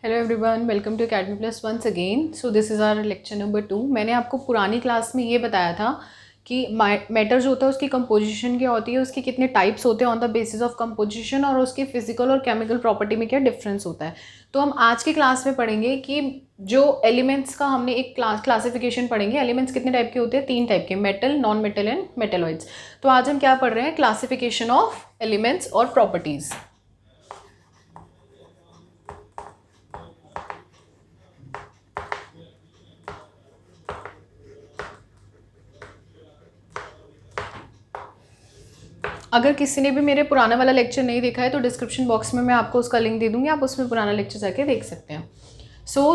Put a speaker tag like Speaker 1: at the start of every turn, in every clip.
Speaker 1: Hello everyone, welcome to academy plus once again. So this is our lecture number 2। मैंने आपको पुरानी class में ये बताया था कि मैटर जो होता है उसकी कंपोजिशन क्या होती है, उसके कितने टाइप्स होते हैं on the basis of composition, और उसकी फिजिकल और केमिकल प्रॉपर्टी में क्या डिफरेंस होता है। तो हम आज की क्लास में पढ़ेंगे कि जो एलिमेंट्स का हमने एक क्लासिफिकेशन पढ़ेंगे। एलिमेंट्स कितने टाइप के होते हैं? 3 टाइप के, metal, non metal and metalloids. तो आज हम क्या पढ़ रहे हैं? क्लासिफिकेशन ऑफ एलिमेंट्स और प्रॉपर्टीज़। अगर किसी ने भी मेरे पुराना वाला लेक्चर नहीं देखा है तो डिस्क्रिप्शन बॉक्स में मैं आपको उसका लिंक दे दूँगी, आप उसमें पुराना लेक्चर जाके देख सकते हैं। सो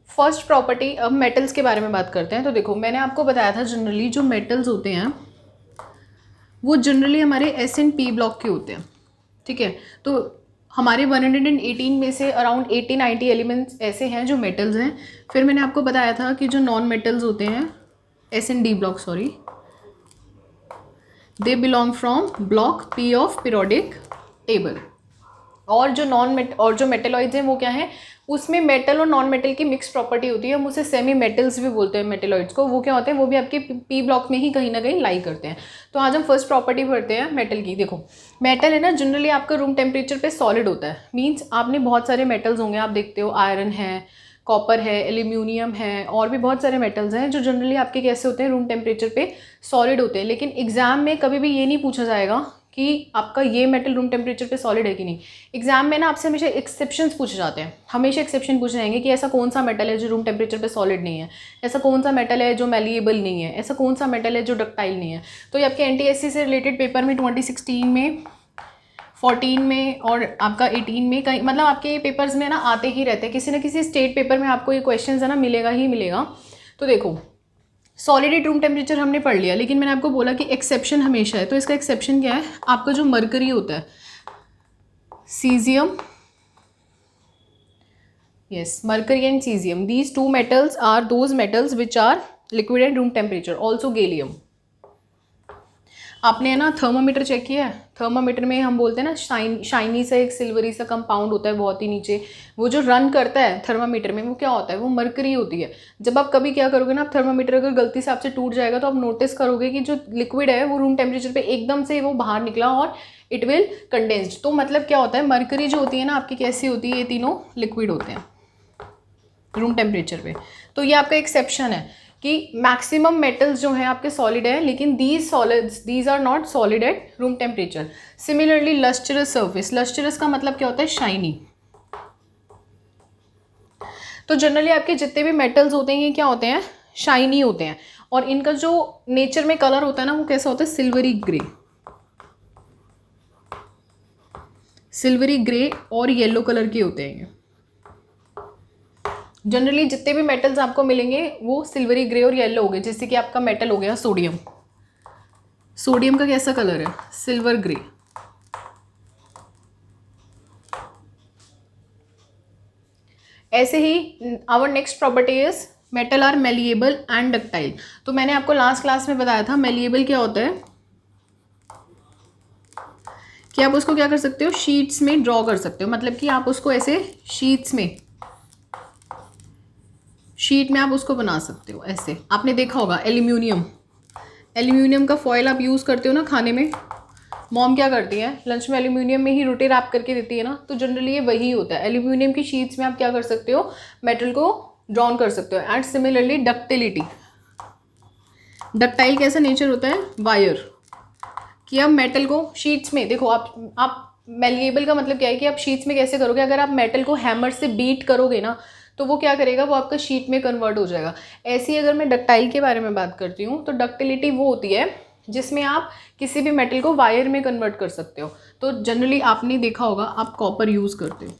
Speaker 1: फर्स्ट प्रॉपर्टी, अब मेटल्स के बारे में बात करते हैं। तो देखो, मैंने आपको बताया था जनरली जो मेटल्स होते हैं वो जनरली हमारे एस एंड पी ब्लॉक के होते हैं, ठीक है। तो हमारे 118 में से अराउंड 80-90 एलिमेंट्स ऐसे हैं जो मेटल्स हैं। फिर मैंने आपको बताया था कि जो नॉन मेटल्स होते हैं, S and D block, sorry, they belong from block P of periodic table. और जो मेटेलॉइड्स हैं वो क्या है, उसमें मेटल और नॉन मेटल की मिक्स प्रॉपर्टी होती है। हम उसे सेमी मेटल्स भी बोलते हैं मेटेलॉइड्स को। वो क्या होते हैं? वो भी आपके पी ब्लॉक में ही कहीं ना कहीं लाई करते हैं। तो आज हम फर्स्ट प्रॉपर्टी पढ़ते हैं मेटल की। देखो, मेटल है ना, जनरली आपका रूम टेम्परेचर पे सॉलिड होता है। मीन्स आपने बहुत सारे मेटल्स होंगे, आप देखते हो आयरन है, कॉपर है, एल्यूमिनियम है, और भी बहुत सारे मेटल्स हैं जो जनरली आपके कैसे होते हैं, रूम टेम्परेचर पे सॉलिड होते हैं। लेकिन एग्जाम में कभी भी ये नहीं पूछा जाएगा कि आपका ये मेटल रूम टेम्परेचर पे सॉलिड है कि नहीं। एग्जाम में ना आपसे हमेशा एक्सेप्शंस पूछे जाते हैं, हमेशा एक्सेप्शन पूछे जाएंगे कि ऐसा कौन सा मेटल है जो रूम टेम्परेचर पे सॉलिड नहीं है, ऐसा कौन सा मेटल है जो मैलिएबल नहीं है, ऐसा कौन सा मेटल है जो डक्टाइल नहीं है। तो ये आपके एनटीएससी से रिलेटेड पेपर में 2016 में, 14 में और आपका 18 में, कहीं मतलब आपके पेपर्स में ना आते ही रहते हैं। किसी न किसी स्टेट पेपर में आपको ये क्वेश्चन है ना मिलेगा ही मिलेगा। तो देखो, सॉलिड रूम टेम्परेचर हमने पढ़ लिया, लेकिन मैंने आपको बोला कि एक्सेप्शन हमेशा है। तो इसका एक्सेप्शन क्या है? आपका जो मरकरी होता है, caesium, yes, mercury and cesium, these two metals are those metals which are liquid at room temperature. Also gallium. आपने है ना थर्मामीटर चेक किया है? थर्मामीटर में हम बोलते हैं ना शाइनी सा एक सिल्वरी सा कंपाउंड होता है बहुत ही नीचे, वो जो रन करता है थर्मामीटर में, वो क्या होता है? वो मरकरी होती है। जब आप कभी क्या करोगे ना, आप थर्मामीटर अगर गलती से आपसे टूट जाएगा तो आप नोटिस करोगे कि जो लिक्विड है वो रूम टेम्परेचर पे एकदम से वो बाहर निकला और इट विल कंडेंस्ड। तो मतलब क्या होता है, मरकरी जो होती है ना आपकी कैसी होती है, ये तीनों लिक्विड होते हैं रूम टेम्परेचर पे। तो ये आपका एक्सेप्शन है कि मैक्सिमम मेटल्स जो हैं आपके सॉलिड है, लेकिन these are not solid at room temperature. Similarly lustrous surface, lustrous का मतलब क्या होता है? शाइनी। तो जनरली आपके जितने भी मेटल्स होते हैं ये क्या होते हैं? शाइनी होते हैं। और इनका जो नेचर में कलर होता है ना वो कैसा होता है? सिल्वरी ग्रे, सिल्वरी ग्रे और येलो कलर के होते हैं ये। जनरली जितने भी मेटल्स आपको मिलेंगे वो सिल्वरी ग्रे और येलो हो गए। जैसे कि आपका मेटल हो गया सोडियम, सोडियम का कैसा कलर है? Silver grey. ऐसे ही our next property is metal are malleable and ductile. तो मैंने आपको लास्ट क्लास में बताया था मेलिएबल क्या होता है, कि आप उसको क्या कर सकते हो? शीट्स में ड्रॉ कर सकते हो। मतलब कि आप उसको ऐसे शीट में आप उसको बना सकते हो ऐसे। आपने देखा होगा एल्यूमिनियम का फॉयल आप यूज़ करते हो ना खाने में। मॉम क्या करती है, लंच में एल्यूमिनियम में ही रोटी रैप करके देती है ना। तो जनरली ये वही होता है। एल्यूमिनियम की शीट्स में आप क्या कर सकते हो? मेटल को ड्रॉन कर सकते हो। एंड सिमिलरली डक्टिलिटी, डक्टाइल कैसा नेचर होता है? वायर। कि आप मेटल को शीट्स में देखो, आप मेलिएबल का मतलब क्या है कि आप शीट्स में कैसे करोगे? अगर आप मेटल को हैमर से बीट करोगे ना तो वो क्या करेगा? वो आपका शीट में कन्वर्ट हो जाएगा। ऐसे ही अगर मैं डक्टाइल के बारे में बात करती हूँ तो डक्टिलिटी वो होती है जिसमें आप किसी भी मेटल को वायर में कन्वर्ट कर सकते हो। तो जनरली आपने देखा होगा, आप कॉपर यूज़ करते हो,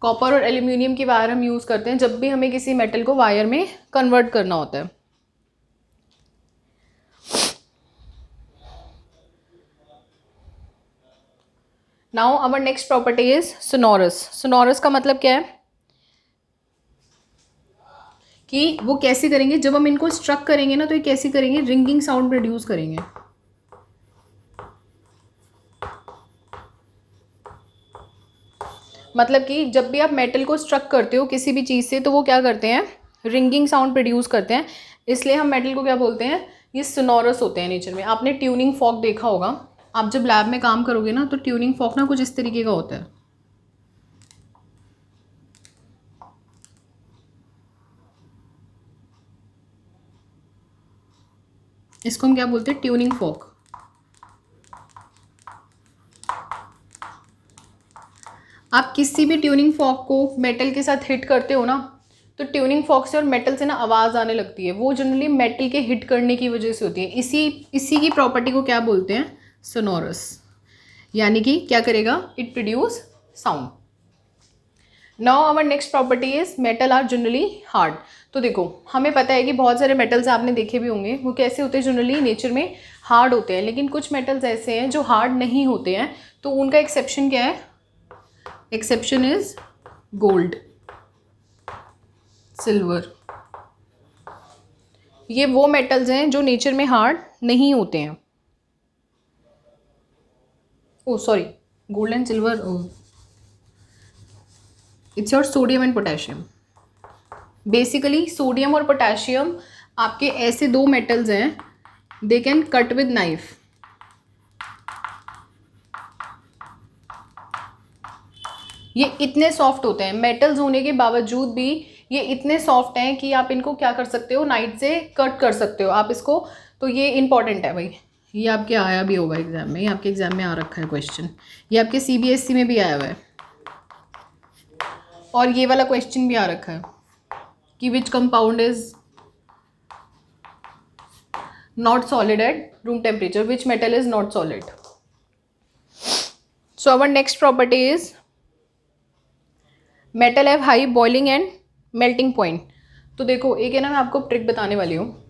Speaker 1: कॉपर और एल्यूमिनियम की वायर हम यूज़ करते हैं जब भी हमें किसी मेटल को वायर में कन्वर्ट करना होता है। Now our next property is sonorous. Sonorous का मतलब क्या है कि वो कैसे करेंगे? जब हम इनको स्ट्रक करेंगे ना तो ये कैसे करेंगे? रिंगिंग साउंड प्रोड्यूस करेंगे। मतलब कि जब भी आप मेटल को स्ट्रक करते हो किसी भी चीज़ से तो वो क्या करते हैं, रिंगिंग साउंड प्रोड्यूस करते हैं, इसलिए हम मेटल को क्या बोलते हैं, ये सोनोरस होते हैं नेचर में। आपने ट्यूनिंग फॉर्क देखा होगा, आप जब लैब में काम करोगे ना तो ट्यूनिंग फॉर्क ना कुछ इस तरीके का होता है। इसको हम क्या बोलते हैं, ट्यूनिंग फॉर्क। आप किसी भी ट्यूनिंग फॉर्क को मेटल के साथ हिट करते हो ना तो ट्यूनिंग फॉर्क से और मेटल से ना आवाज़ आने लगती है, वो जनरली मेटल के हिट करने की वजह से होती है। इसी की प्रॉपर्टी को क्या बोलते हैं, सोनोरस, यानी कि क्या करेगा, it produce sound. Now our next property is metal are generally hard. तो देखो हमें पता है कि बहुत सारे मेटल्स आपने देखे भी होंगे, वो कैसे होते हैं, जनरली नेचर में हार्ड होते हैं, लेकिन कुछ मेटल्स ऐसे हैं जो हार्ड नहीं होते हैं, तो उनका एक्सेप्शन क्या है, एक्सेप्शन इज गोल्ड, सिल्वर। ये वो मेटल्स हैं जो नेचर में हार्ड नहीं होते हैं। Oh sorry, gold and silver, it's your sodium and potassium. Basically sodium और पोटेशियम आपके ऐसे दो मेटल्स हैं, they can cut with knife. ये इतने सॉफ्ट होते हैं, मेटल्स होने के बावजूद भी ये इतने सॉफ्ट हैं कि आप इनको क्या कर सकते हो, नाइफ से कट कर सकते हो आप इसको। तो ये इंपॉर्टेंट है भाई, ये आपके आया भी होगा एग्जाम में, ये आपके एग्जाम में आ रखा है क्वेश्चन, ये आपके CBSE में भी आया हुआ है, और ये वाला क्वेश्चन भी आ रखा है कि which compound is not solid at room temperature, which metal is not solid. So our next property is metal have high boiling and melting point. तो देखो एक है ना, मैं आपको ट्रिक बताने वाली हूँ।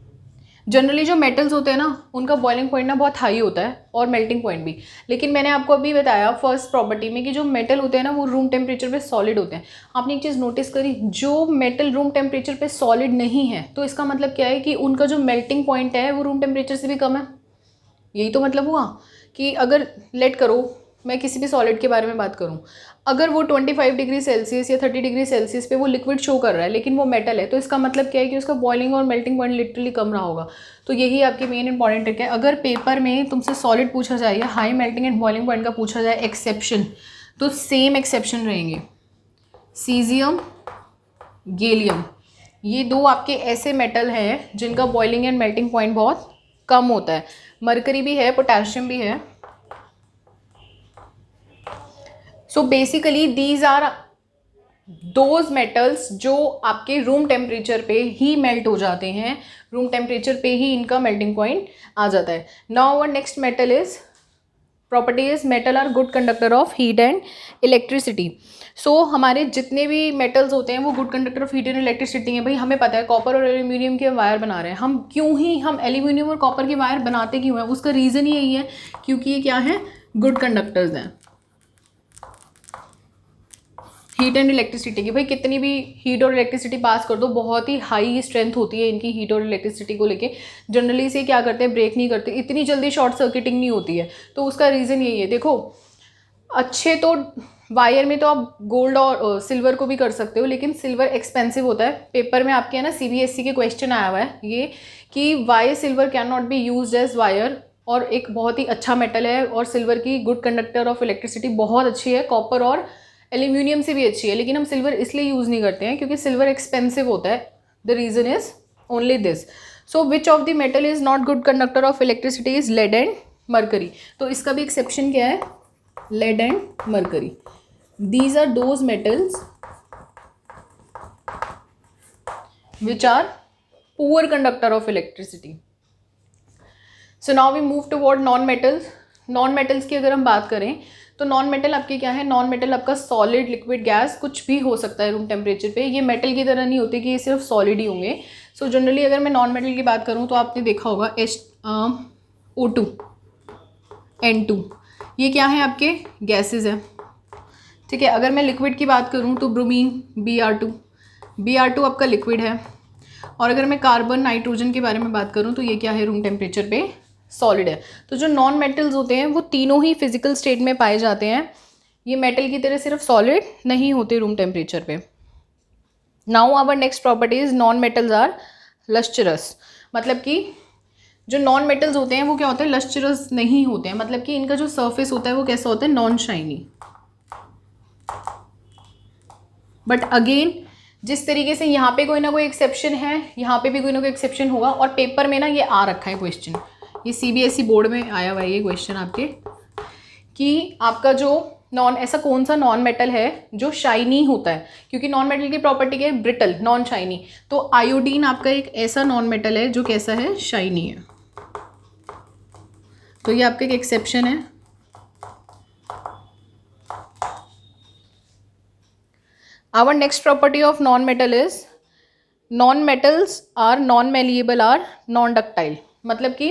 Speaker 1: जनरली जो मेटल्स होते हैं ना उनका बॉइलिंग पॉइंट ना बहुत हाई होता है और मेल्टिंग पॉइंट भी, लेकिन मैंने आपको अभी बताया फर्स्ट प्रॉपर्टी में कि जो मेटल होते हैं ना वो रूम टेम्परेचर पे सॉलिड होते हैं। आपने एक चीज़ नोटिस करी, जो मेटल रूम टेम्परेचर पे सॉलिड नहीं है तो इसका मतलब क्या है कि उनका जो मेल्टिंग पॉइंट है वो रूम टेम्परेचर से भी कम है। यही तो मतलब हुआ कि अगर लेट करो मैं किसी भी सॉलिड के बारे में बात करूं, अगर वो 25 डिग्री सेल्सियस या 30 डिग्री सेल्सियस पे वो लिक्विड शो कर रहा है लेकिन वो मेटल है, तो इसका मतलब क्या है कि उसका बॉइलिंग और मेल्टिंग पॉइंट लिटरली कम रहा होगा। तो यही आपकी मेन इंपॉर्टेंट ट्रिक है। अगर पेपर में तुमसे सॉलिड पूछा जाए या high melting and boiling point का पूछा जाए एक्सेप्शन, तो सेम एक्सेप्शन रहेंगे, सीजियम, गैलियम। ये दो आपके ऐसे मेटल हैं जिनका बॉइलिंग एंड मेल्टिंग पॉइंट बहुत कम होता है। मरकरी भी है, पोटेशियम भी है। So basically these are those metals जो आपके रूम टेम्परेचर पे ही मेल्ट हो जाते हैं, रूम टेम्परेचर पे ही इनका मेल्टिंग पॉइंट आ जाता है। Now our next metal is property is metal are good conductor of heat and electricity. So हमारे जितने भी मेटल्स होते हैं वो good conductor of heat and electricity हैं। भाई हमें पता है कॉपर और एल्यूमिनियम के वायर बना रहे हैं हम, क्यों ही हम एल्यूमिनियम और कॉपर के वायर बनाते क्यों हैं, उसका रीज़न ही यही है क्योंकि ये क्या है, गुड कंडक्टर्स हैं हीट एंड इलेक्ट्रिसिटी की। भाई कितनी भी हीट और इलेक्ट्रिसिटी पास कर दो, बहुत ही हाई स्ट्रेंथ होती है इनकी हीट और इलेक्ट्रिसिटी को लेके। जनरली से क्या करते हैं, ब्रेक नहीं करते, इतनी जल्दी शॉर्ट सर्किटिंग नहीं होती है, तो उसका रीज़न यही है। देखो अच्छे तो वायर में तो आप गोल्ड और सिल्वर को भी कर सकते हो, लेकिन सिल्वर एक्सपेंसिव होता है। पेपर में आपके है ना CBSE के क्वेश्चन आया हुआ है ये कि why silver can not be use as wire, और एक बहुत ही अच्छा मेटल है और सिल्वर की गुड कंडक्टर ऑफ इलेक्ट्रिसिटी बहुत अच्छी है, कॉपर और एल्यूमिनियम से भी अच्छी है, लेकिन हम सिल्वर इसलिए यूज़ नहीं करते हैं क्योंकि सिल्वर एक्सपेंसिव होता है। The reason is only this. So which of the metal is not good conductor of electricity is lead and mercury. तो इसका भी एक्सेप्शन क्या है, lead and mercury. These are those metals which are poor conductor of electricity. So now we move toward non metals. Non metals की अगर हम बात करें तो नॉन मेटल आपके क्या है, नॉन मेटल आपका सॉलिड, लिक्विड, गैस कुछ भी हो सकता है रूम टेम्परेचर पे। ये मेटल की तरह नहीं होते कि ये सिर्फ सॉलिड ही होंगे। सो जनरली अगर मैं नॉन मेटल की बात करूँ तो आपने देखा होगा O2, N2, ये क्या है आपके गैसेज हैं, ठीक है। अगर मैं लिक्विड की बात करूँ तो ब्रोमीन, Br2 आपका लिक्विड है। और अगर मैं कार्बन, नाइट्रोजन के बारे में बात करूँ तो ये क्या है, रूम टेम्परेचर पे सॉलिड है। तो जो नॉन मेटल्स होते हैं वो तीनों ही फिजिकल स्टेट में पाए जाते हैं, ये मेटल की तरह सिर्फ सॉलिड नहीं होते रूम टेम्परेचर पे। Now our next property is non metals are lustrous, मतलब कि जो नॉन मेटल्स होते हैं वो क्या होते हैं, लस्ट्रस नहीं होते हैं, मतलब कि इनका जो सरफेस होता है वो कैसा होता है, नॉन शाइनी। बट अगेन जिस तरीके से यहाँ पे कोई ना कोई एक्सेप्शन है, यहाँ पे भी कोई ना कोई एक्सेप्शन होगा, और पेपर में ना ये आ रखा है क्वेश्चन, ये CBSE बोर्ड में आया हुआ है ये क्वेश्चन आपके, कि आपका जो ऐसा कौन सा नॉन मेटल है जो शाइनी होता है, क्योंकि नॉन मेटल की प्रॉपर्टी क्या है, ब्रिटल, नॉन शाइनी। तो आयोडीन आपका एक ऐसा नॉन मेटल है जो कैसा है, शाइनी है। तो ये आपका एक एक्सेप्शन है। Our next property of non-metal is non-metals are non-malleable are non-ductile, मतलब कि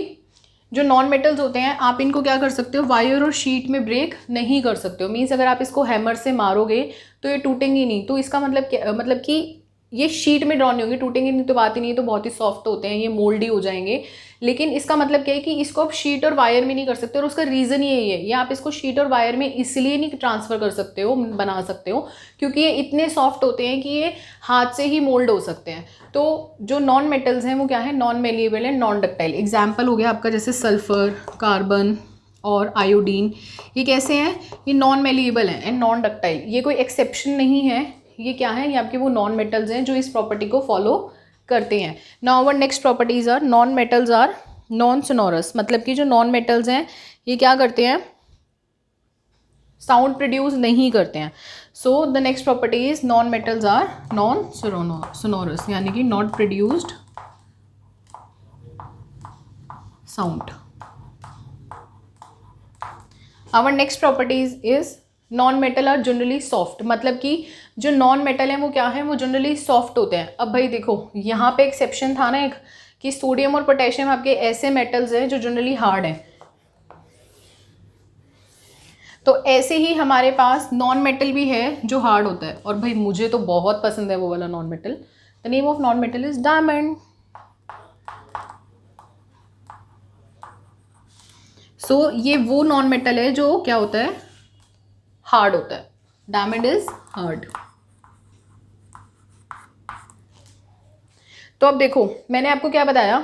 Speaker 1: जो नॉन मेटल्स होते हैं आप इनको क्या कर सकते हो, वायर और शीट में ब्रेक नहीं कर सकते हो। मीन्स अगर आप इसको हैमर से मारोगे तो ये टूटेंगे नहीं। तो इसका मतलब क्या, मतलब कि ये शीट में ड्रॉ नहीं होंगे, टूटेंगे नहीं तो बात ही नहीं है, तो बहुत ही सॉफ्ट होते हैं, ये मोल्डी हो जाएंगे। लेकिन इसका मतलब क्या है कि इसको आप शीट और वायर में नहीं कर सकते, और उसका रीज़न यही है, ये आप इसको शीट और वायर में इसलिए नहीं ट्रांसफ़र कर सकते हो, बना सकते हो, क्योंकि ये इतने सॉफ्ट होते हैं कि ये हाथ से ही मोल्ड हो सकते हैं। तो जो नॉन मेटल्स हैं वो क्या है, non malleable and non ductile. Example हो गया आपका जैसे सल्फर, कार्बन और आयोडीन, ये कैसे हैं, ये नॉन मेलिएबल हैं एंड नॉन डक्टाइल। ये कोई एक्सेप्शन नहीं है, ये क्या है, ये आपके वो नॉन मेटल्स हैं जो इस प्रॉपर्टी को फॉलो करते हैं। Now our next properties are non metals are non sonorous, मतलब कि जो नॉन मेटल्स हैं ये क्या करते हैं, साउंड प्रोड्यूस नहीं करते हैं। So the next property is non metals are non sonorous, यानी कि not produced sound. Our next properties is non metal are generally soft, मतलब कि जो नॉन मेटल है वो क्या है, वो जनरली सॉफ्ट होते हैं। अब भाई देखो यहाँ पे एक्सेप्शन था ना एक, कि सोडियम और पोटेशियम आपके ऐसे मेटल्स हैं जो जनरली हार्ड हैं। तो ऐसे ही हमारे पास नॉन मेटल भी है जो हार्ड होता है, और भाई मुझे तो बहुत पसंद है वो वाला non metal. The name of non metal is diamond. So ये वो नॉन मेटल है जो क्या होता है, हार्ड होता है। Diamond is hard. तो अब देखो मैंने आपको क्या बताया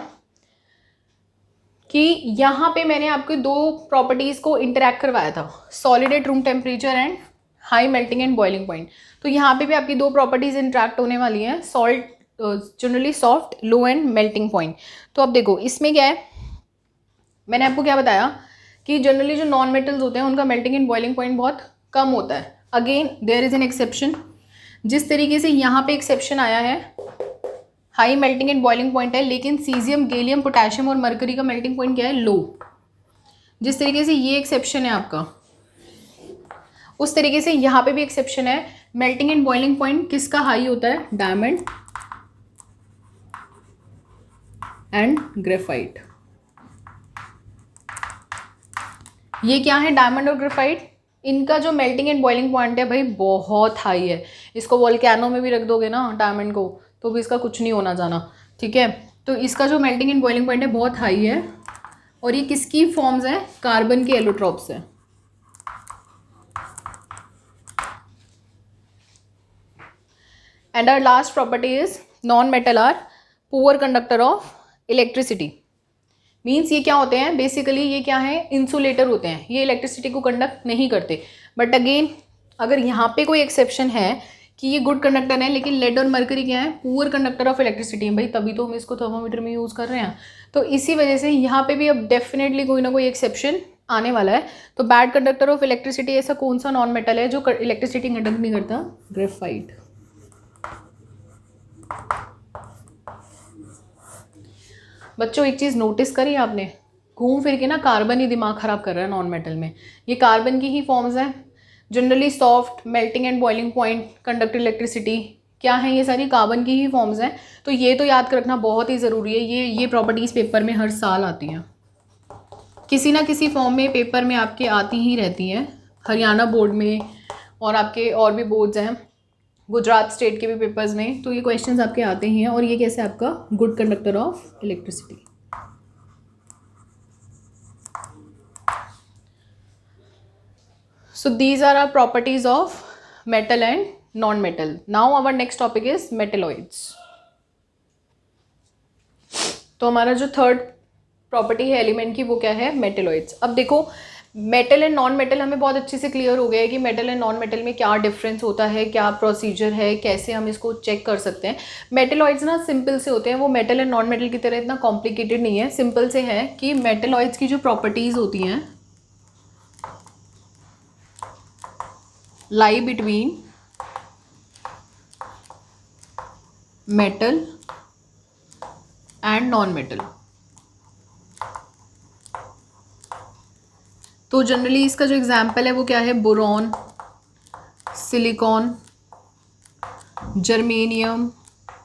Speaker 1: कि यहाँ पे मैंने आपको दो प्रॉपर्टीज़ को इंटरैक्ट करवाया था, solid at room temperature and high melting and boiling point. तो यहाँ पे भी आपकी दो प्रॉपर्टीज़ इंटरैक्ट होने वाली हैं, salt generally soft, low and melting point. तो अब देखो इसमें क्या है, मैंने आपको क्या बताया कि जनरली जो नॉन मेटल्स होते हैं उनका मेल्टिंग एंड बॉइलिंग पॉइंट बहुत कम होता है। Again there is an exception, जिस तरीके से यहाँ पे एक्सेप्शन आया है, high melting and boiling point है, लेकिन सीजियम, गैलियम, पोटेशियम और मरकरी का मेल्टिंग पॉइंट क्या है, लो। जिस तरीके से ये एक्सेप्शन है आपका, उस तरीके से यहाँ पे भी एक्सेप्शन है। मेल्टिंग एंड बॉइलिंग पॉइंट किसका हाई होता है, डायमंड एंड ग्रेफाइट। ये क्या है, डायमंड और ग्रेफाइट, इनका जो मेल्टिंग एंड बॉइलिंग पॉइंट है भाई बहुत हाई है। इसको वोल्केनो में भी रख दोगे ना डायमंड को, तो भी इसका कुछ नहीं होना जाना, ठीक है। तो इसका जो मेल्टिंग एंड बॉइलिंग पॉइंट है बहुत हाई है, और ये किसकी फॉर्म्स है, कार्बन के एलोट्रॉप्स है। And our last property is non metal are poor conductor of electricity. Means ये क्या होते हैं, बेसिकली ये क्या है, इंसुलेटर होते हैं, ये इलेक्ट्रिसिटी को कंडक्ट नहीं करते। बट अगेन अगर यहाँ पे कोई एक्सेप्शन है कि ये गुड कंडक्टर है, लेकिन लेड और मरकरी क्या है, पुअर कंडक्टर ऑफ इलेक्ट्रिसिटी है, भाई तभी तो हम इसको थर्मोमीटर में यूज़ कर रहे हैं। तो इसी वजह से यहाँ पे भी अब डेफिनेटली कोई ना कोई एक्सेप्शन आने वाला है। तो बैड कंडक्टर ऑफ इलेक्ट्रिसिटी ऐसा कौन सा नॉन मेटल है जो इलेक्ट्रिसिटी कंडक्ट नहीं करता, ग्रेफाइट। बच्चों एक चीज़ नोटिस करी आपने, घूम फिर के ना कार्बन ही दिमाग ख़राब कर रहा है नॉन मेटल में। ये कार्बन की ही फॉर्म्स हैं, generally soft, melting and boiling point, conduct electricity, क्या है ये सारी कार्बन की ही फॉर्म्स हैं। तो ये तो याद रखना बहुत ही ज़रूरी है, ये प्रॉपर्टीज़ पेपर में हर साल आती हैं, किसी ना किसी फॉर्म में पेपर में आपके आती ही रहती हैं, हरियाणा बोर्ड में और आपके और भी बोर्ड्स हैं, गुजरात स्टेट के भी पेपर्स में। तो ये क्वेश्चंस आपके आते ही हैं, और ये कैसे आपका good conductor of electricity. So these are our properties of metal and non-metal. Now our next topic is metalloids. तो हमारा जो थर्ड प्रॉपर्टी है एलिमेंट की वो क्या है, मेटेलॉइड्स. अब देखो मेटल एंड नॉन मेटल हमें बहुत अच्छे से क्लियर हो गया है कि मेटल एंड नॉन मेटल में क्या डिफरेंस होता है, क्या प्रोसीजर है, कैसे हम इसको चेक कर सकते हैं. मेटेलॉइड्स ना सिंपल से होते हैं, वो मेटल एंड नॉन मेटल की तरह इतना कॉम्प्लिकेटेड नहीं है. सिंपल से है कि मेटेलॉइड्स की जो प्रॉपर्टीज होती हैं lie between metal and non metal. तो जनरली इसका जो एग्जाम्पल है वो क्या है, बोरॉन, सिलिकॉन, जर्मेनियम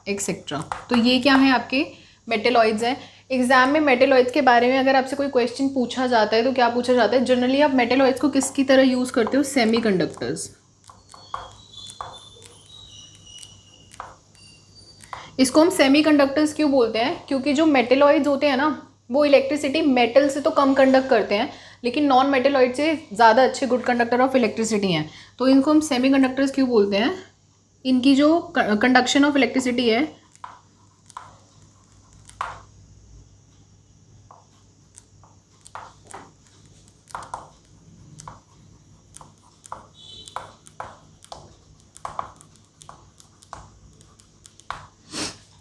Speaker 1: एक्सेट्रा. तो ये क्या है आपके मेटेलॉइड्स हैं. एग्जाम में मेटेलॉइड्स के बारे में अगर आपसे कोई क्वेश्चन पूछा जाता है तो क्या पूछा जाता है, जनरली आप मेटेलॉइड्स को किसकी तरह यूज़ करते हो, सेमीकंडक्टर्स. इसको हम सेमीकंडक्टर्स क्यों बोलते हैं, क्योंकि जो मेटेलॉइड्स होते हैं ना वो इलेक्ट्रिसिटी मेटल से तो कम कंडक्ट करते हैं लेकिन नॉन मेटेलॉइड से ज़्यादा अच्छे गुड कंडक्टर ऑफ इलेक्ट्रिसिटी हैं. तो इनको हम सेमीकंडक्टर्स क्यों बोलते हैं, इनकी जो कंडक्शन ऑफ इलेक्ट्रिसिटी है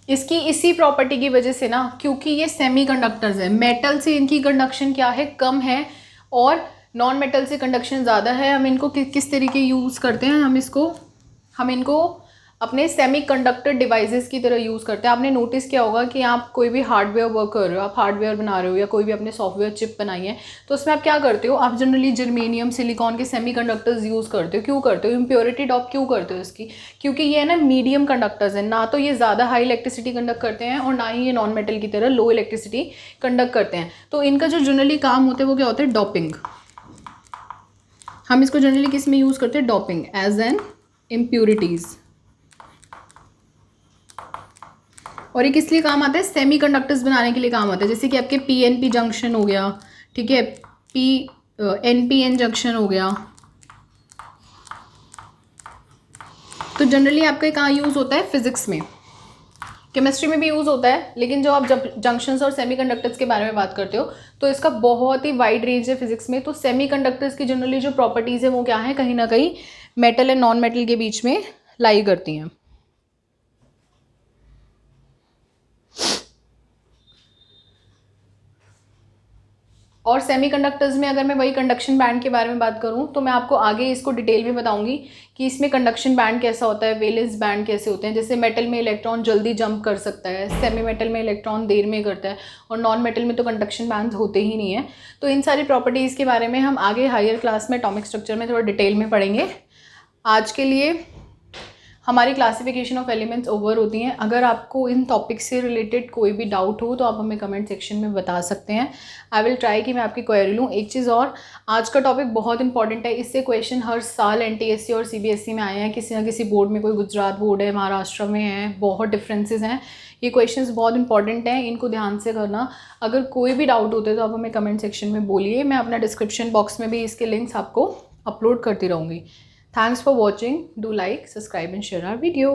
Speaker 1: इसकी इसी प्रॉपर्टी की वजह से ना, क्योंकि ये सेमीकंडक्टर्स है, मेटल से इनकी कंडक्शन क्या है, कम है, और नॉन मेटल से कंडक्शन ज़्यादा है. हम इनको किस तरीके यूज़ करते हैं, हम इनको अपने सेमीकंडक्टर डिवाइसेस की तरह यूज़ करते हैं. आपने नोटिस किया होगा कि आप कोई भी हार्डवेयर वर्क कर रहे हो, आप हार्डवेयर बना रहे हो या कोई भी अपने सॉफ्टवेयर चिप बनाई है, तो उसमें आप क्या करते हो, आप जनरली जर्मेनियम, सिलिकॉन के सेमीकंडक्टर्स यूज़ करते हो. क्यों करते हो, इम्प्योरिटी ड्रॉप क्यों करते हो इसकी, क्योंकि ये है ना मीडियम कंडक्टर्स हैं, ना तो ये ज़्यादा हाई इलेक्ट्रिसिटी कंडक्ट करते हैं और ना ही ये नॉन मेटल की तरह लो इलेक्ट्रिसिटी कंडक्ट करते हैं. तो इनका जो जनरली काम होता है वो क्या होता है, डॉपिंग. हम इसको जनरली किस में यूज़ करते हैं, डॉपिंग एज एन इम्प्योरिटीज़. और ये किस लिए काम आता है, सेमीकंडक्टर्स बनाने के लिए काम आता है. जैसे कि आपके पीएनपी जंक्शन हो गया, ठीक है, एनपीएन जंक्शन हो गया. तो जनरली आपका कहाँ यूज़ होता है, फिजिक्स में, केमिस्ट्री में भी यूज़ होता है, लेकिन जो आप जब जंक्शंस और सेमीकंडक्टर्स के बारे में बात करते हो तो इसका बहुत ही वाइड रेंज है फिजिक्स में. तो सेमीकंडक्टर्स की जनरली जो प्रॉपर्टीज़ है वो क्या है, कहीं ना कहीं मेटल एंड नॉन मेटल के बीच में लाई करती हैं. और सेमीकंडक्टर्स में अगर मैं वही कंडक्शन बैंड के बारे में बात करूं तो मैं आपको आगे इसको डिटेल में बताऊंगी कि इसमें कंडक्शन बैंड कैसा होता है, वैलेंस बैंड कैसे होते हैं. जैसे मेटल में इलेक्ट्रॉन जल्दी जंप कर सकता है, सेमी मेटल में इलेक्ट्रॉन देर में करता है, और नॉन मेटल में तो कंडक्शन बैंड होते ही नहीं है. तो इन सारी प्रॉपर्टीज़ के बारे में हम आगे हायर क्लास में एटॉमिक स्ट्रक्चर में थोड़ा डिटेल में पढ़ेंगे. आज के लिए हमारी क्लासिफिकेशन ऑफ एलिमेंट्स ओवर होती हैं. अगर आपको इन टॉपिक से रिलेटेड कोई भी डाउट हो तो आप हमें कमेंट सेक्शन में बता सकते हैं. आई विल ट्राई कि मैं आपकी क्वेरी लूँ. एक चीज़ और, आज का टॉपिक बहुत इंपॉर्टेंट है. इससे क्वेश्चन हर साल एनटीएससी और सीबीएसई में आए हैं. किसी ना किसी बोर्ड में, कोई गुजरात बोर्ड है, महाराष्ट्र में है, बहुत डिफरेंसेस हैं. ये क्वेश्चंस बहुत इंपॉर्टेंट हैं, इनको ध्यान से करना. अगर कोई भी डाउट होते तो आप हमें कमेंट सेक्शन में बोलिए. मैं अपना डिस्क्रिप्शन बॉक्स में भी इसके लिंक्स आपको अपलोड करती रहूँगी. Thanks for watching. Do like, subscribe and share our video.